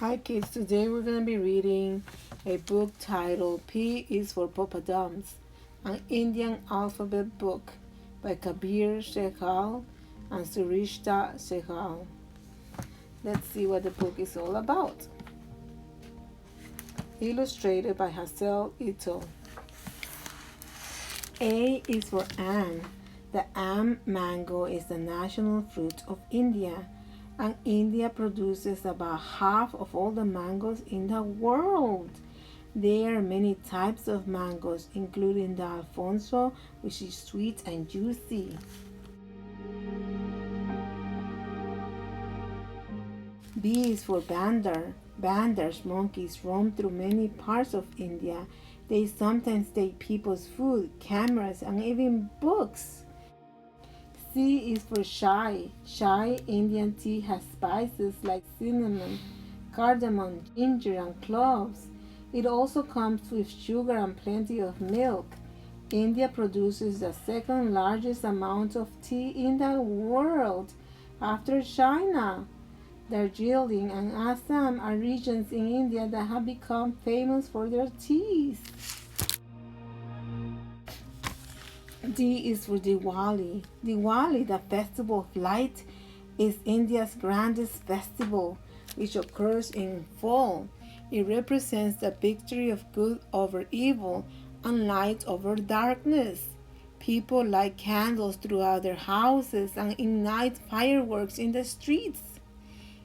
Hi kids, today we're going to be reading a book titled P is for Poppadoms, an Indian alphabet book by Kabir, Sehgal, and Surishta, Sehgal. Let's see what the book is all about. Illustrated by Hazel. A is for Am. The Am mango is the national fruit of India, and India produces about half of all the mangoes in the world. There are many types of mangoes, including the Alfonso, which is sweet and juicy. B is for Bandar. Bandars monkeys roam through many parts of India. They sometimes take people's food, cameras, and even books. C is for Chai. Chai Indian tea has spices like cinnamon, cardamom, ginger, and cloves. It also comes with sugar and plenty of milk. India produces the second largest amount of tea in the world, after China. Darjeeling and Assam are regions in India that have become famous for their teas. D is for Diwali. Diwali, the festival of light, is India's grandest festival, which occurs in fall. It represents the victory of good over evil and light over darkness. People light candles throughout their houses and ignite fireworks in the streets.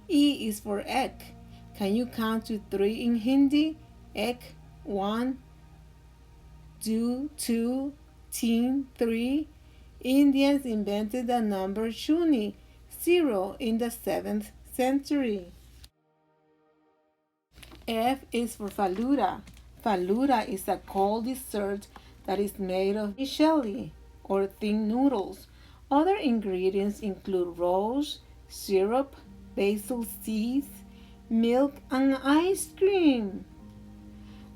E is for Ek. Can you count to 3 in Hindi? Ek, 1, 2, 3. Indians invented the number shuni, 0, in the 7th century. F is for Faluda. Faluda is a cold dessert that is made of vermicelli or thin noodles. Other ingredients include rose, syrup, basil seeds, milk, and ice cream.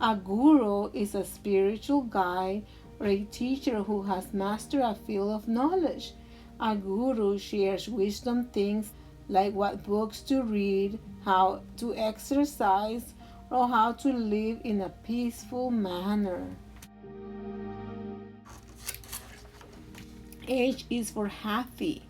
A guru is a spiritual guide or a teacher who has mastered a field of knowledge. A guru shares wisdom things like what books to read, how to exercise, or how to live in a peaceful manner. H is for Hathi.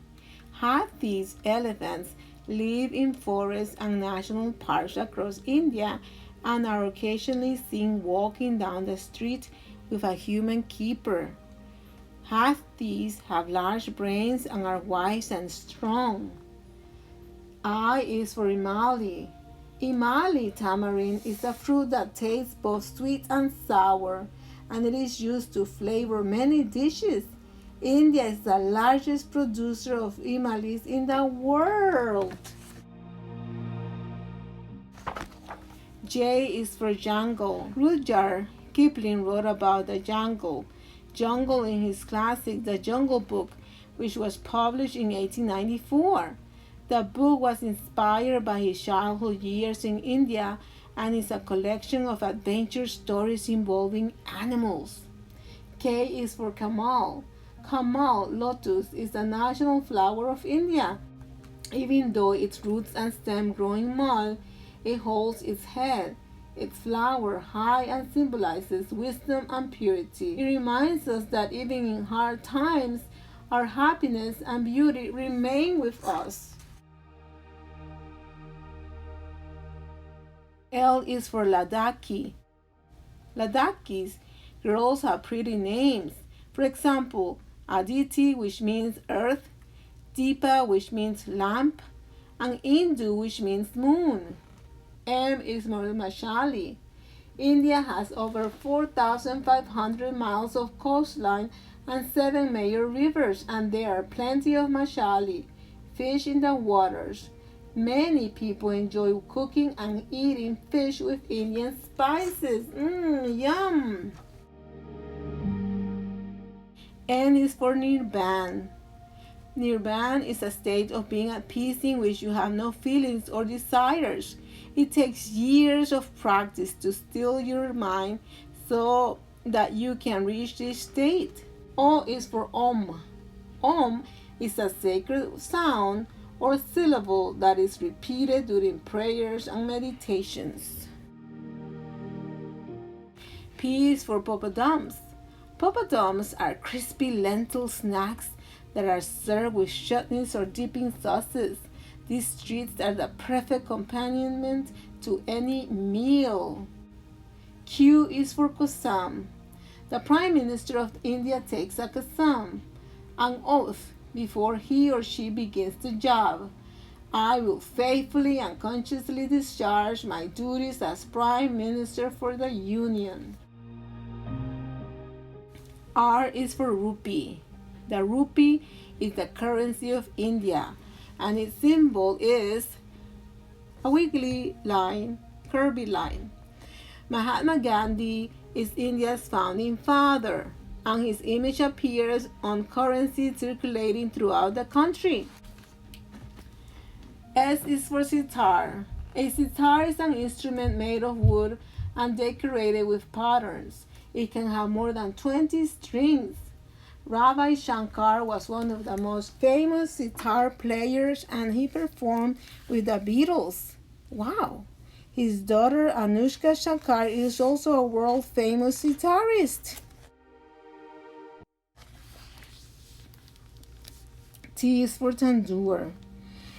Hathis, elephants, live in forests and national parks across India and are occasionally seen walking down the street with a human keeper. Hathis have large brains and are wise and strong. I is for Imali. Imali tamarind is a fruit that tastes both sweet and sour, and it is used to flavor many dishes. India is the largest producer of Imalis in the world. J is for jungle. Rudyard Kipling wrote about the jungle in his classic The Jungle Book, which was published in 1894. The book was inspired by his childhood years in India and is a collection of adventure stories involving animals. K is for Kamal. Kamal, lotus, is the national flower of India. Even though its roots and stem grow in mud, it holds its head. Its flower high and symbolizes wisdom and purity. It reminds us that even in hard times, our happiness and beauty remain with us. L is for Ladakhi. Ladakhis girls have pretty names. For example, Aditi, which means earth, Deepa, which means lamp, and Indu, which means moon. M is for Mashali. India has over 4,500 miles of coastline and 7 major rivers, and there are plenty of mashali, fish in the waters. Many people enjoy cooking and eating fish with Indian spices. Yum! N is for Nirban. Nirban is a state of being at peace in which you have no feelings or desires. It takes years of practice to still your mind so that you can reach this state. O is for Om. Om is a sacred sound or syllable that is repeated during prayers and meditations. P is for poppadoms. Poppadoms are crispy lentil snacks that are served with chutneys or dipping sauces. These treats are the perfect accompaniment to any meal. Q is for Qasam. The Prime Minister of India takes a Qasam, an oath, before he or she begins the job. I will faithfully and consciously discharge my duties as Prime Minister for the Union. R is for rupee. The rupee is the currency of India, and its symbol is a wiggly line, curvy line. Mahatma Gandhi is India's founding father, and his image appears on currency circulating throughout the country. S is for sitar. A sitar is an instrument made of wood and decorated with patterns. It can have more than 20 strings. Ravi Shankar was one of the most famous sitar players, and he performed with the Beatles. Wow! His daughter Anushka Shankar is also a world-famous sitarist. T is for tandoor.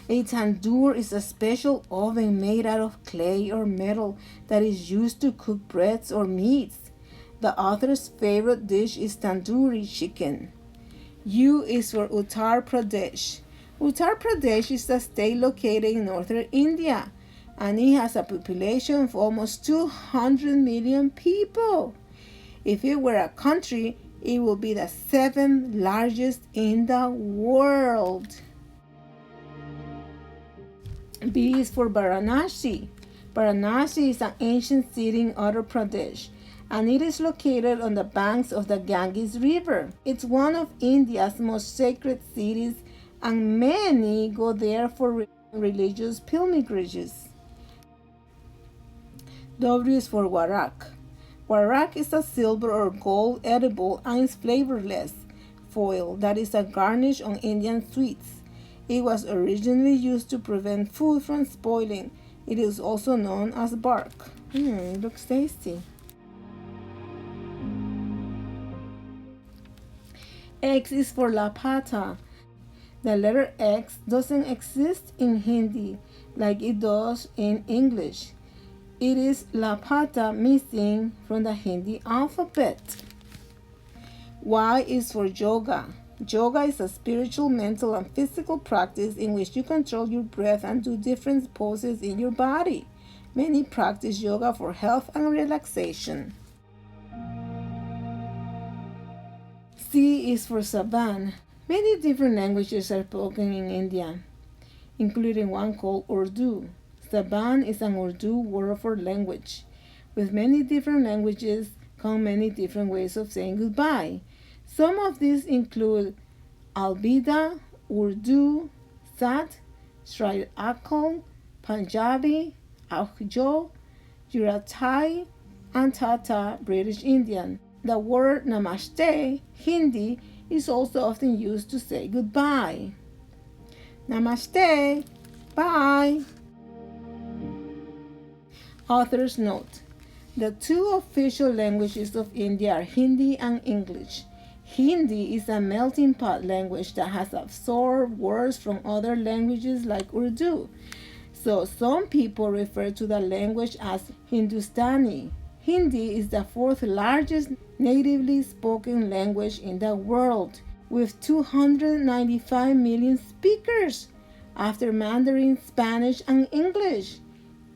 A tandoor is a special oven made out of clay or metal that is used to cook breads or meats. The author's favorite dish is tandoori chicken. U is for Uttar Pradesh. Uttar Pradesh is a state located in northern India, and it has a population of almost 200 million people. If it were a country, it would be the 7th largest in the world. B is for Varanasi. Varanasi is an ancient city in Uttar Pradesh, and it is located on the banks of the Ganges River. It's one of India's most sacred cities, and many go there for religious pilgrimages. W is for warak. Warak is a silver or gold edible and is flavorless foil that is a garnish on Indian sweets. It was originally used to prevent food from spoiling. It is also known as bark. It looks tasty. X is for lapata. The letter X doesn't exist in Hindi like it does in English. It is lapata missing from the Hindi alphabet. Y is for yoga. Yoga is a spiritual, mental, and physical practice in which you control your breath and do different poses in your body. Many practice yoga for health and relaxation. C is for Saban. Many different languages are spoken in India, including one called Urdu. Saban is an Urdu word for language. With many different languages come many different ways of saying goodbye. Some of these include Alvida, Urdu, Sat, Sri Akal, Punjabi, Aujjo, Juratai, and Tata, British Indian. The word Namaste, Hindi, is also often used to say goodbye. Namaste, bye. Author's note: the two official languages of India are Hindi and English. Hindi is a melting pot language that has absorbed words from other languages like Urdu. So some people refer to the language as Hindustani. Hindi is the 4th largest natively spoken language in the world, with 295 million speakers, after Mandarin, Spanish, and English.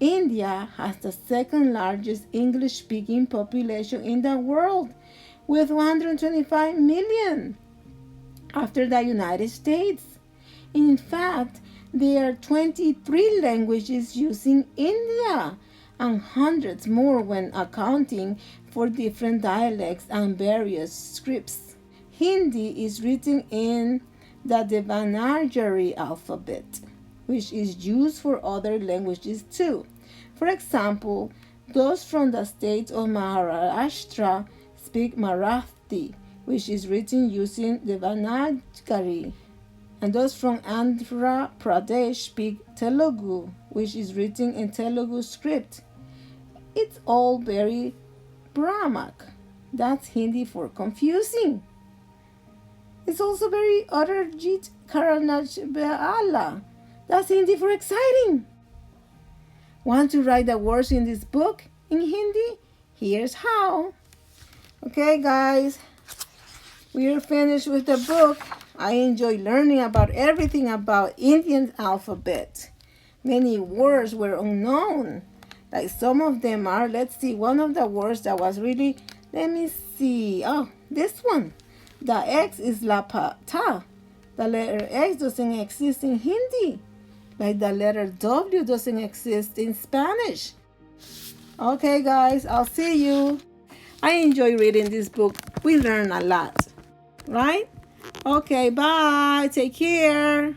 India has the 2nd largest English-speaking population in the world, with 125 million, after the United States. In fact, there are 23 languages used in India, and hundreds more when accounting for different dialects and various scripts. Hindi is written in the Devanagari alphabet, which is used for other languages too. For example, those from the state of Maharashtra speak Marathi, which is written using Devanagari, and those from Andhra Pradesh speak Telugu, which is written in Telugu script. It's all very Brahmak. That's Hindi for confusing. It's also very Arjit Karanaj Beala. That's Hindi for exciting. Want to write the words in this book in Hindi? Here's how. Okay, guys, we are finished with the book. I enjoy learning about everything about Indian alphabet. Many words were unknown. Like some of them are, let's see, one of the words that was really, let me see. Oh, this one. The X is lapata. The letter X doesn't exist in Hindi. Like the letter W doesn't exist in Spanish. Okay, guys, I'll see you. I enjoy reading this book. We learn a lot, right? Okay, bye. Take care.